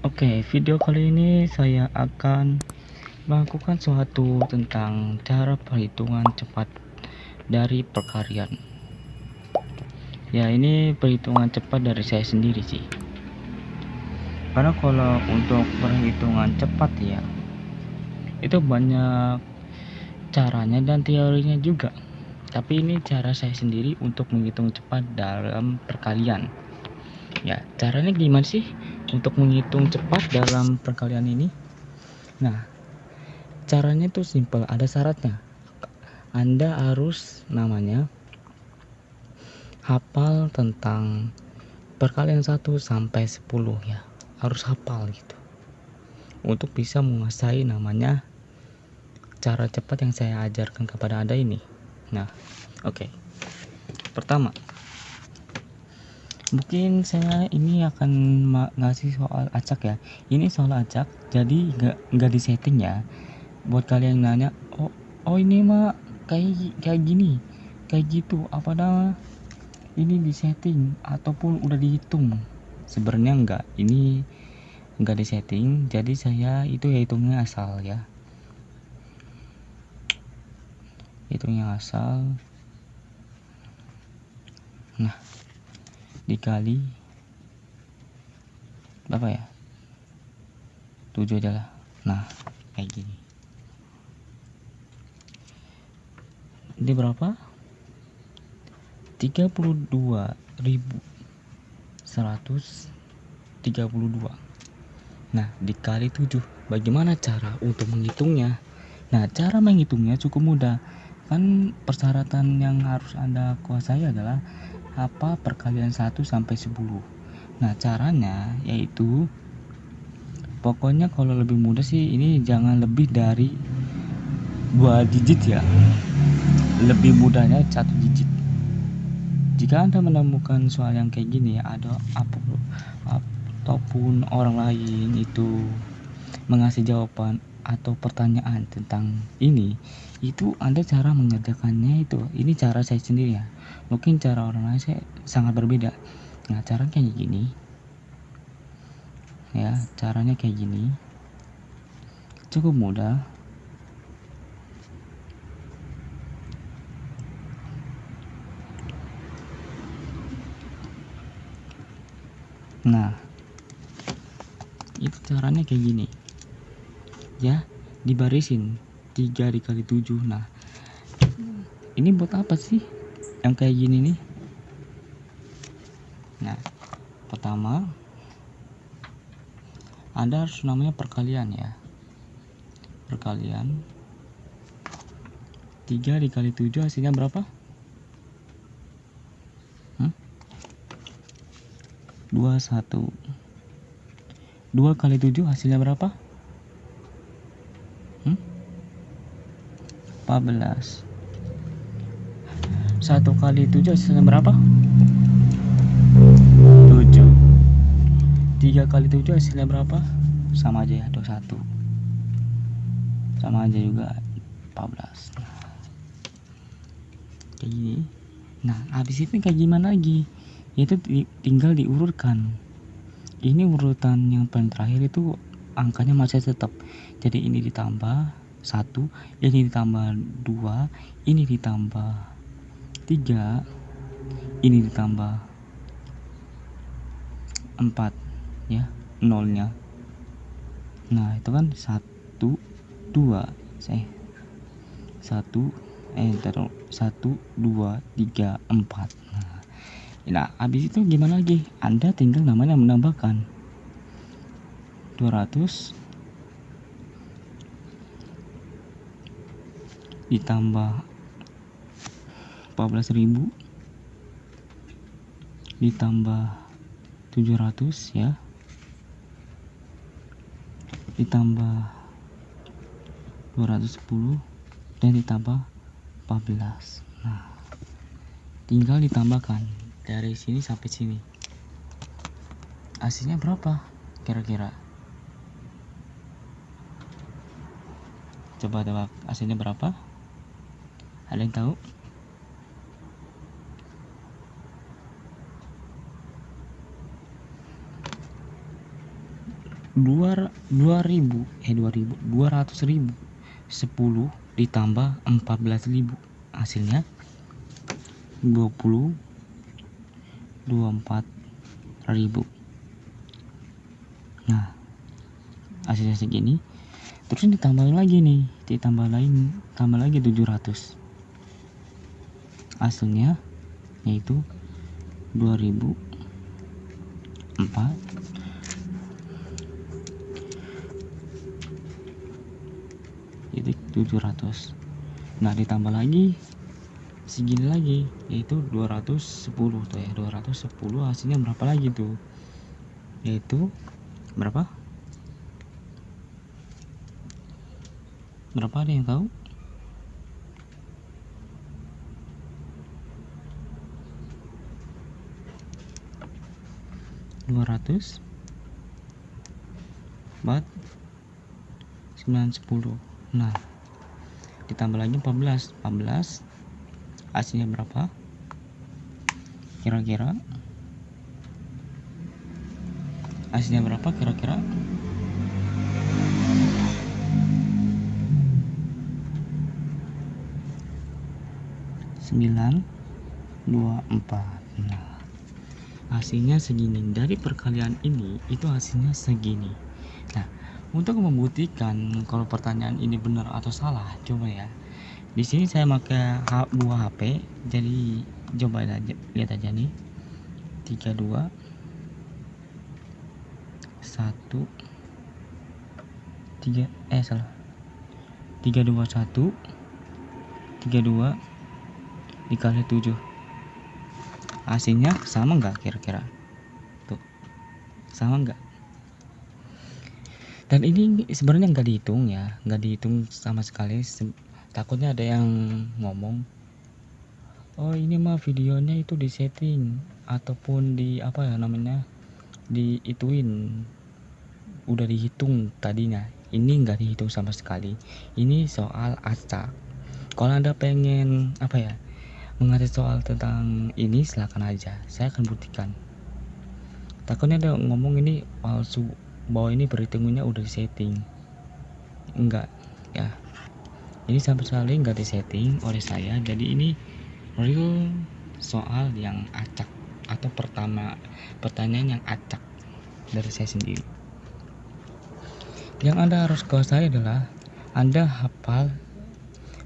Oke, video kali ini saya akan melakukan suatu tentang cara perhitungan cepat dari perkalian. Ya, ini perhitungan cepat dari saya sendiri sih. Karena kalau untuk perhitungan cepat ya, itu banyak caranya dan teorinya juga. Tapi ini cara saya sendiri untuk menghitung cepat dalam perkalian. Ya, caranya gimana sih untuk menghitung cepat dalam perkalian ini? Nah, caranya tuh simple, ada syaratnya. Anda harus hafal tentang perkalian 1 sampai 10 ya. Harus hafal gitu. Untuk bisa menguasai cara cepat yang saya ajarkan kepada Anda ini. Nah, oke. Pertama, mungkin saya ini akan ngasih soal acak ya. Ini soal acak, jadi nggak disetting ya. Buat kalian yang nanya, oh ini mah kayak gini, kayak gitu, apa dah ini disetting ataupun udah dihitung? Sebenarnya ini enggak disetting, jadi saya itu ya hitungnya asal ya. Hitungnya asal. Nah, dikali berapa ya? 7 aja lah. Nah, kayak gini. Ini berapa? 32.132. Nah, dikali 7. Bagaimana cara untuk menghitungnya? Nah, cara menghitungnya cukup mudah. Kan persyaratan yang harus Anda kuasai adalah apa perkalian 1 sampai 10. Nah, caranya yaitu pokoknya kalau lebih mudah sih ini jangan lebih dari 2 digit ya. Lebih mudahnya 1 digit. Jika Anda menemukan soal yang kayak gini, ada ataupun orang lain itu mengasih jawaban atau pertanyaan tentang ini, itu Anda cara mengerjakannya itu. Ini cara saya sendiri ya. Mungkin cara orang lain saya sangat berbeda. Nah, caranya kayak gini. Ya, caranya kayak gini. Cukup mudah. Nah, itu caranya kayak gini. Ya, dibarisin 3 dikali 7. Nah, ini buat apa sih yang kayak gini nih? Nah, pertama Anda harus namanya perkalian ya. Perkalian 3 dikali 7 hasilnya berapa? 21. 2 kali 7 hasilnya berapa? 14. 1 kali 7 hasilnya berapa? 7. 3 kali 7 hasilnya berapa? Sama aja ya, 21. Sama aja juga 14. Kayak gini. Nah, habis itu kayak gimana lagi? Itu tinggal diurutkan. Ini urutan yang paling terakhir itu angkanya masih tetap. Jadi ini ditambah 1, ini ditambah 2, ini ditambah 3, ini ditambah 4 ya, nolnya. Nah, itu kan 1 2 2 3 4. Nah, habis itu gimana lagi? Anda tinggal namanya menambahkan 200 ditambah 14.000 ditambah 700 ya, ditambah 210 dan ditambah 14. Nah, tinggal ditambahkan dari sini sampai sini. Hasilnya berapa kira-kira? Coba tebak hasilnya berapa? Ada yang tahu? 200.000 10 ditambah 14.000 hasilnya 24.000. Nah, hasilnya segini. Terus ditambahin lagi nih, tambah lagi 700. Hasilnya yaitu 2004 itu 700. Nah, ditambah lagi segini lagi yaitu 210 tuh ya. 210 hasilnya berapa lagi tuh? Yaitu berapa? Berapa, ada yang tahu? Buat 910. Nah, ditambah lagi 14 hasilnya berapa kira-kira? Hasilnya berapa kira-kira? Sembilan 24. Nah, hasilnya segini. Dari perkalian ini itu hasilnya segini. Nah, untuk membuktikan kalau pertanyaan ini benar atau salah, coba ya. Di sini saya pakai buah HP, jadi coba aja, lihat aja nih. 32 1 3 salah. 321 32 dikali 7. Hasilnya sama nggak kira-kira? Tuh, sama nggak? Dan ini sebenarnya nggak dihitung ya, nggak dihitung sama sekali. Takutnya ada yang ngomong, oh ini mah videonya itu disetting ataupun di apa ya namanya, diituin, udah dihitung tadinya. Ini nggak dihitung sama sekali. Ini soal acak. Kalau Anda pengen apa ya, mengerti soal tentang ini, silakan aja, saya akan buktikan. Takutnya ada ngomong ini palsu, bahwa ini perhitungannya udah disetting. Enggak ya, ini sama sekali nggak disetting oleh saya. Jadi ini real soal yang acak, atau pertanyaan yang acak dari saya sendiri. Yang Anda harus kuasai adalah Anda hafal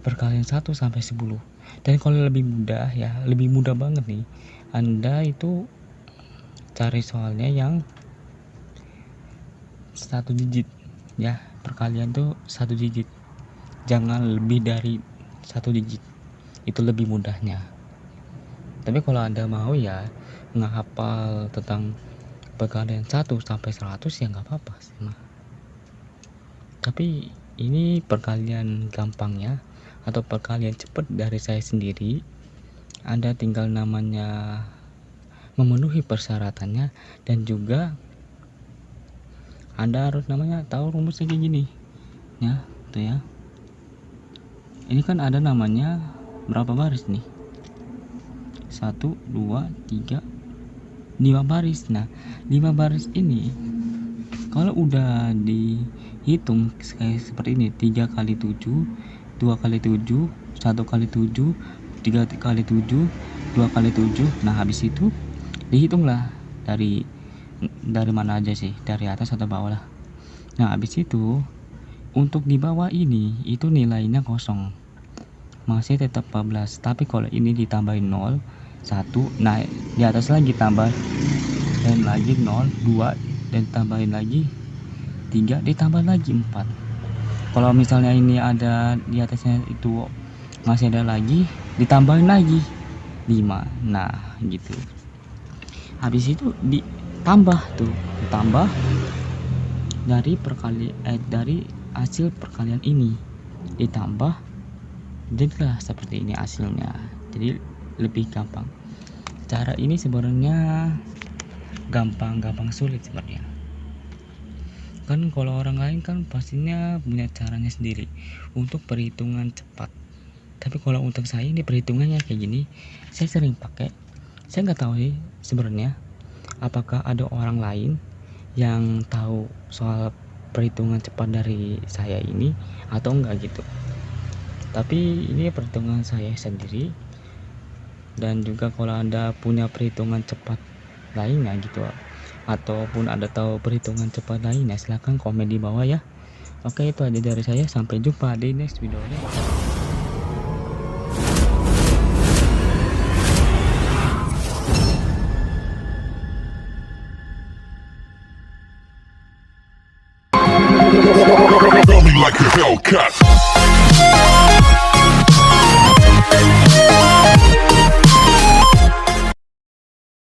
perkalian 1 sampai 10. Dan kalau lebih mudah ya, lebih mudah banget nih, Anda itu cari soalnya yang 1 digit ya. Perkalian tuh 1 digit, jangan lebih dari 1 digit, itu lebih mudahnya. Tapi kalau Anda mau ya ngehafal tentang perkalian 1 sampai 100 ya nggak apa-apa sih mah. Tapi ini perkalian gampangnya atau perkalian cepat dari saya sendiri. Anda tinggal namanya memenuhi persyaratannya, dan juga Anda harus namanya tahu rumusnya kayak gini ya, tuh ya. Ini kan ada namanya berapa baris nih? 1 2 3 5 baris. Nah, 5 baris ini kalau udah dihitung kayak seperti ini, 3 kali 7, 2 kali 7, 1 kali 7, 3 kali 7, 2 kali 7. Nah, habis itu dihitunglah dari mana aja sih, dari atas atau bawah lah. Nah, habis itu untuk di bawah ini itu nilainya kosong, masih tetap 14. Tapi kalau ini ditambahin 0 1, nah di atas lagi tambah, dan lagi 0 2, dan tambahin lagi 3, ditambah lagi 4. Kalau misalnya ini ada di atasnya itu masih ada lagi, ditambahin lagi 5. Nah gitu. Habis itu ditambah tuh, ditambah dari dari hasil perkalian ini, ditambah, jadilah seperti ini hasilnya. Jadi lebih gampang. Cara ini sebenarnya gampang sulit sebenarnya. Kan kalau orang lain kan pastinya punya caranya sendiri untuk perhitungan cepat. Tapi kalau untuk saya ini perhitungannya kayak gini, saya sering pakai. Saya nggak tahu sih sebenarnya apakah ada orang lain yang tahu soal perhitungan cepat dari saya ini atau enggak gitu. Tapi ini perhitungan saya sendiri, dan juga kalau Anda punya perhitungan cepat lainnya gitu, ataupun Anda tahu perhitungan cepat lainnya, silahkan komen di bawah ya. Oke, itu aja dari saya, sampai jumpa di next video. Feel me like a Hellcat.